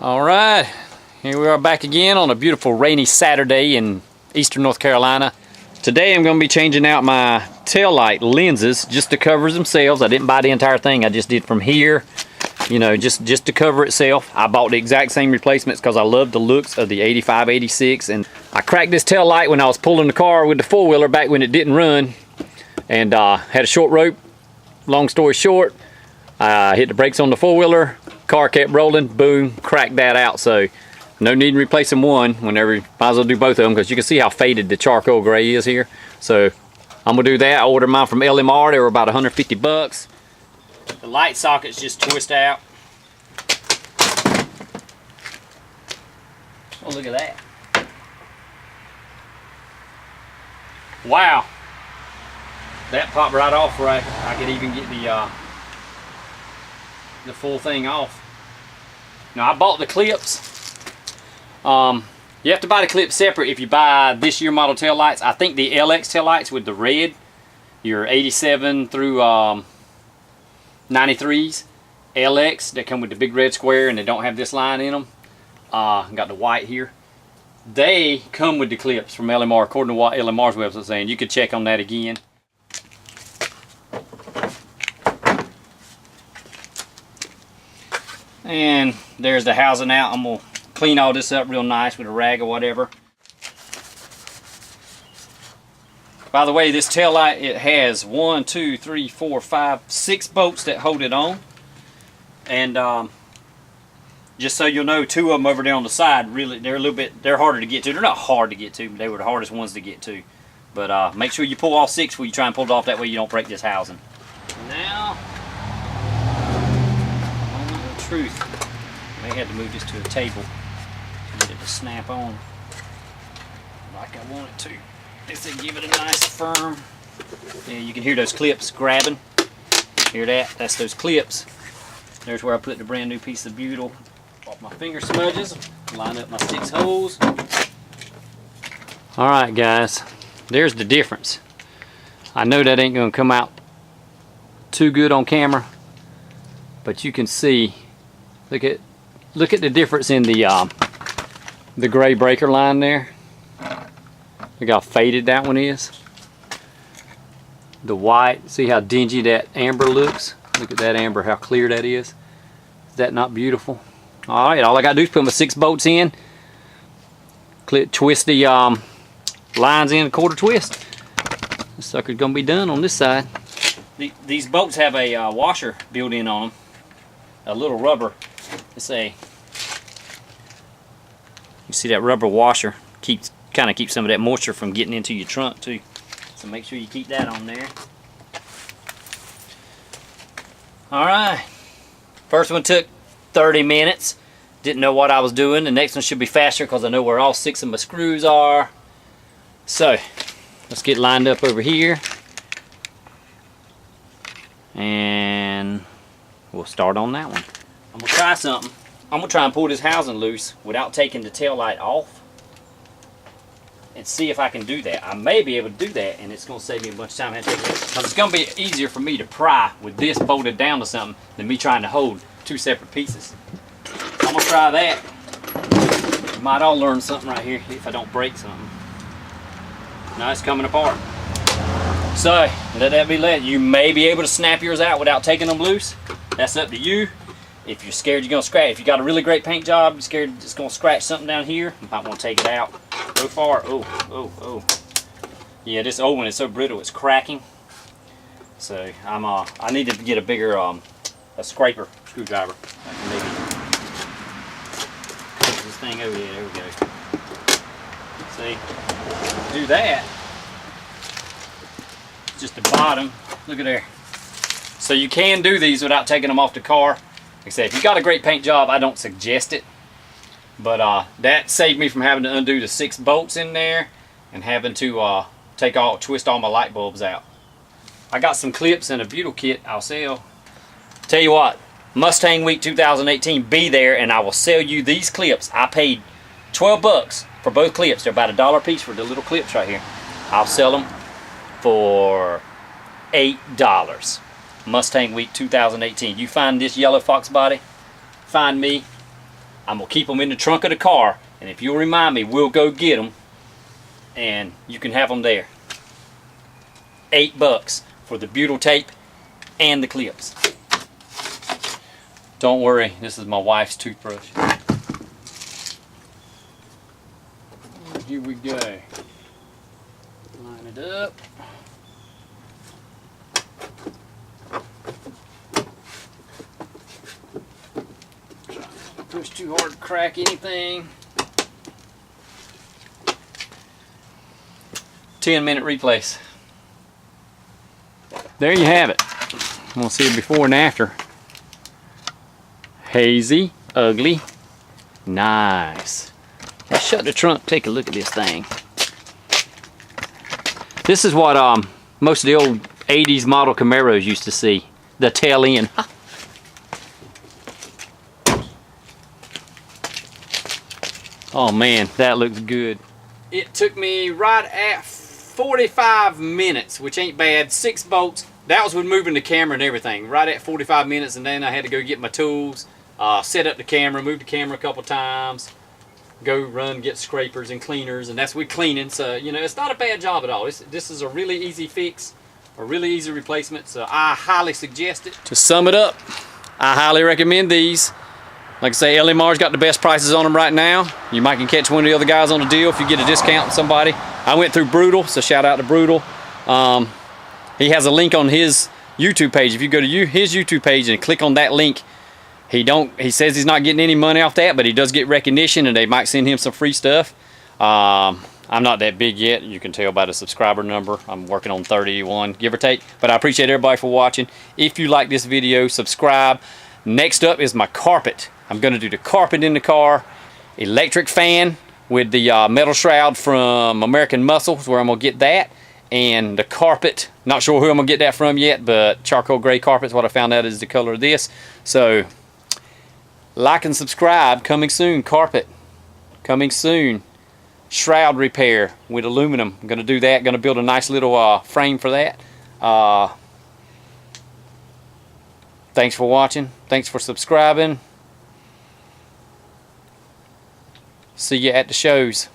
All right, here we are back again on a beautiful rainy Saturday in eastern North Carolina. Today I'm going to be changing out my taillight lenses, just the covers themselves. I didn't buy the entire thing, I just did from here, you know, just to cover itself. I bought the exact same replacements because I love the looks of the 85, 86, and I cracked this tail light when I was pulling the car with the four-wheeler back when it didn't run, and had a short rope. Long story short, I hit the brakes on the four-wheeler, car kept rolling, boom, cracked that out. So no need in replacing one whenever, might as well do both of them, because you can see how faded the charcoal gray is here. So I'm gonna do that. I ordered mine from LMR. They were about 150 bucks. The light sockets just twist out. Oh, look at that. Wow. That popped right off right. I could even get the full thing off. Now I bought the clips. You have to buy the clips separate if you buy this year model tail lights. I think the LX tail lights with the red, your 87 through 93s, LX, that come with the big red square and they don't have this line in them. Got the white here. They come with the clips from LMR, according to what LMR's website is saying. You could check on that again. And there's the housing out. I'm gonna clean all this up real nice with a rag or whatever. By the way, this tail light, it has 1, 2, 3, 4, 5, 6 bolts that hold it on. And just so you'll know, 2 of them over there on the side, really, they're harder to get to. They're not hard to get to, but they were the hardest ones to get to. But make sure you pull all 6 when you try and pull it off. That way you don't break this housing. Now, moment of truth. I may have to move this to a table to get it to snap on like I want it to. This will give it a nice firm. Yeah, you can hear those clips grabbing. Hear that? That's those clips. There's where I put the brand new piece of butyl off my finger smudges. Line up my 6 holes. Alright guys, there's the difference. I know that ain't gonna come out too good on camera, but you can see, look at the difference in the gray breaker line there. Look how faded that one is. The white, see how dingy that amber looks? Look at that amber, how clear that is. Is that not beautiful? Alright, all I gotta do is put my 6 bolts in, twist the lines in a quarter twist. This sucker's gonna be done on this side. These bolts have a washer built in on them, a little rubber. It's you see that rubber washer kind of keeps some of that moisture from getting into your trunk too. So make sure you keep that on there. Alright, first one took 30 minutes. Didn't know what I was doing. The next one should be faster because I know where all 6 of my screws are. So let's get lined up over here and we'll start on that one. I'm gonna try something. I'm gonna try and pull this housing loose without taking the tail light off and see if I can do that. I may be able to do that, and it's gonna save me a bunch of time. Because it's gonna be easier for me to pry with this bolted down to something than me trying to hold 2 separate pieces. I'm gonna try that. We might all learn something right here if I don't break something. Now it's coming apart. So let that be let. You may be able to snap yours out without taking them loose. That's up to you. If you're scared you're gonna scratch, if you got a really great paint job, you're scared it's gonna scratch something down here, you might want to take it out. So far, oh. Yeah, this old one is so brittle it's cracking. So I need to get a bigger a scraper screwdriver. I can maybe push this thing over here. There we go. See, do that. Just the bottom. Look at there. So you can do these without taking them off the car. Like I said, if you got a great paint job, I don't suggest it. But that saved me from having to undo the 6 bolts in there and having to twist all my light bulbs out. I got some clips and a butyl kit I'll sell. Tell you what, Mustang Week 2018, be there and I will sell you these clips. I paid 12 bucks for both clips. They're about $1 a piece for the little clips right here. I'll sell them for $8. Mustang Week 2018. You find this yellow fox body, find me, I'm going to keep them in the trunk of the car, and if you'll remind me, we'll go get them, and you can have them there. $8 for the butyl tape and the clips. Don't worry, this is my wife's toothbrush. Here we go. Line it up. Try not to push too hard to crack anything. 10-minute replace. There you have it. We'll see it before and after. Hazy, ugly, nice. Let's shut the trunk, take a look at this thing. This is what most of the old 80s model Camaros used to see. The tail end. Oh man, that looks good. It took me right at 45 minutes, which ain't bad. 6 bolts. That was with moving the camera and everything. Right at 45 minutes, and then I had to go get my tools, set up the camera, move the camera a couple times, go run, get scrapers and cleaners, and that's with cleaning. So, you know, it's not a bad job at all. This is a really easy fix, a really easy replacement, so I highly suggest it. To sum it up, I highly recommend these. Like I say, LMR's got the best prices on them right now. You might can catch one of the other guys on a deal if you get a discount from somebody. I went through Brutal, so shout out to Brutal. He has a link on his YouTube page. If you go to his YouTube page and click on that link, he says he's not getting any money off that, but he does get recognition, and they might send him some free stuff. I'm not that big yet. You can tell by the subscriber number. I'm working on 31, give or take. But I appreciate everybody for watching. If you like this video, subscribe. Next up is my carpet. I'm going to do the carpet in the car. Electric fan with the metal shroud from American Muscle is where I'm going to get that. And the carpet, not sure who I'm going to get that from yet, but charcoal gray carpet is what I found out is the color of this. So, like and subscribe. Coming soon. Carpet. Coming soon. Shroud repair with aluminum. I'm going to do that. Going to build a nice little frame for that. Thanks for watching. Thanks for subscribing. See you at the shows.